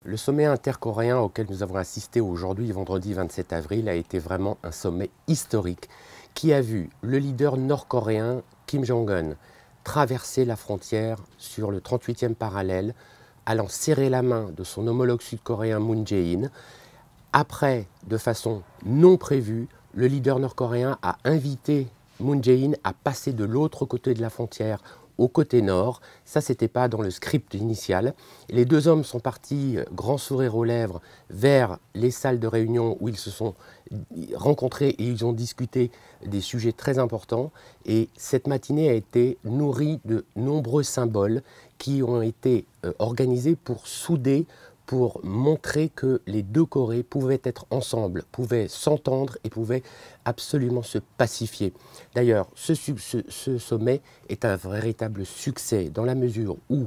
Le sommet intercoréen auquel nous avons assisté aujourd'hui, vendredi 27 avril, a été vraiment un sommet historique qui a vu le leader nord-coréen Kim Jong-un traverser la frontière sur le 38e parallèle, allant serrer la main de son homologue sud-coréen Moon Jae-in. Après, de façon non prévue, le leader nord-coréen a invité Moon Jae-in à passer de l'autre côté de la frontière, au côté nord. Ça, c'était pas dans le script initial. Les deux hommes sont partis, grand sourire aux lèvres, vers les salles de réunion où ils se sont rencontrés et ils ont discuté des sujets très importants. Et cette matinée a été nourrie de nombreux symboles qui ont été organisés pour souder, pour montrer que les deux Corées pouvaient être ensemble, pouvaient s'entendre et pouvaient absolument se pacifier. D'ailleurs, ce sommet est un véritable succès dans la mesure où,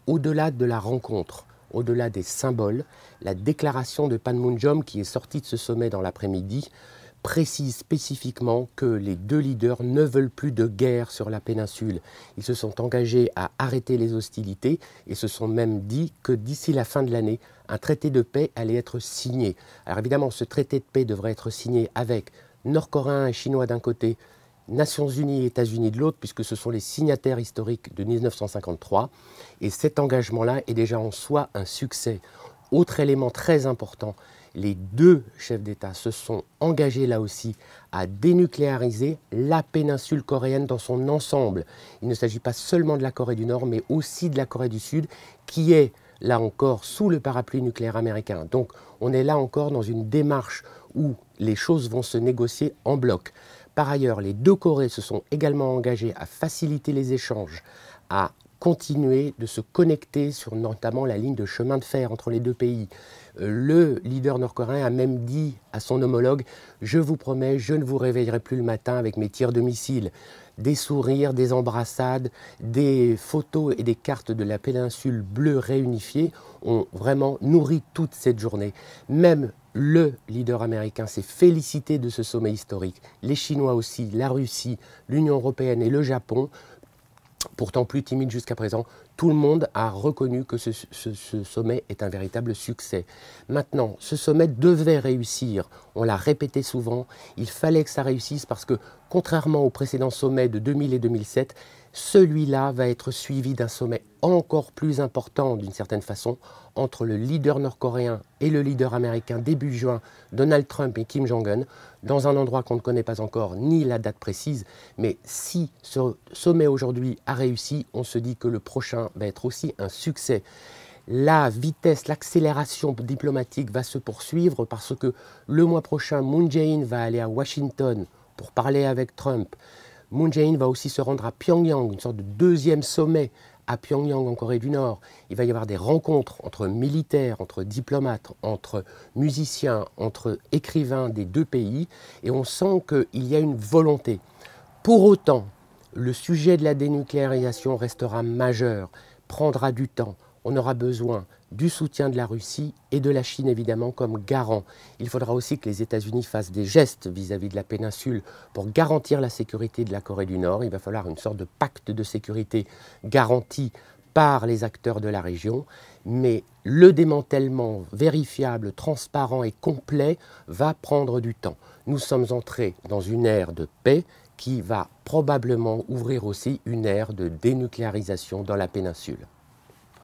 au-delà de la rencontre, au-delà des symboles, la déclaration de Panmunjom qui est sortie de ce sommet dans l'après-midi précise spécifiquement que les deux leaders ne veulent plus de guerre sur la péninsule. Ils se sont engagés à arrêter les hostilités et se sont même dit que d'ici la fin de l'année, un traité de paix allait être signé. Alors évidemment, ce traité de paix devrait être signé avec Nord-Coréens et Chinois d'un côté, Nations Unies et États-Unis de l'autre, puisque ce sont les signataires historiques de 1953. Et cet engagement-là est déjà en soi un succès. Autre élément très important, les deux chefs d'État se sont engagés là aussi à dénucléariser la péninsule coréenne dans son ensemble. Il ne s'agit pas seulement de la Corée du Nord, mais aussi de la Corée du Sud, qui est là encore sous le parapluie nucléaire américain. Donc on est là encore dans une démarche où les choses vont se négocier en bloc. Par ailleurs, les deux Corées se sont également engagées à faciliter les échanges, à continuer de se connecter sur notamment la ligne de chemin de fer entre les deux pays. Le leader nord-coréen a même dit à son homologue « Je vous promets, je ne vous réveillerai plus le matin avec mes tirs de missiles ». Des sourires, des embrassades, des photos et des cartes de la péninsule bleue réunifiée ont vraiment nourri toute cette journée. Même le leader américain s'est félicité de ce sommet historique. Les Chinois aussi, la Russie, l'Union européenne et le Japon, pourtant plus timide jusqu'à présent, tout le monde a reconnu que ce sommet est un véritable succès. Maintenant, ce sommet devait réussir, on l'a répété souvent, il fallait que ça réussisse parce que, contrairement aux précédents sommets de 2000 et 2007, celui-là va être suivi d'un sommet encore plus important d'une certaine façon entre le leader nord-coréen et le leader américain début juin, Donald Trump et Kim Jong-un, dans un endroit qu'on ne connaît pas encore ni la date précise. Mais si ce sommet aujourd'hui a réussi, on se dit que le prochain va être aussi un succès. La vitesse, l'accélération diplomatique va se poursuivre parce que le mois prochain, Moon Jae-in va aller à Washington pour parler avec Trump. Moon Jae-in va aussi se rendre à Pyongyang, une sorte de deuxième sommet à Pyongyang en Corée du Nord. Il va y avoir des rencontres entre militaires, entre diplomates, entre musiciens, entre écrivains des deux pays et on sent qu'il y a une volonté. Pour autant, le sujet de la dénucléarisation restera majeur, prendra du temps. On aura besoin du soutien de la Russie et de la Chine évidemment comme garant. Il faudra aussi que les États-Unis fassent des gestes vis-à-vis de la péninsule pour garantir la sécurité de la Corée du Nord. Il va falloir une sorte de pacte de sécurité garanti par les acteurs de la région. Mais le démantèlement vérifiable, transparent et complet va prendre du temps. Nous sommes entrés dans une ère de paix qui va probablement ouvrir aussi une ère de dénucléarisation dans la péninsule.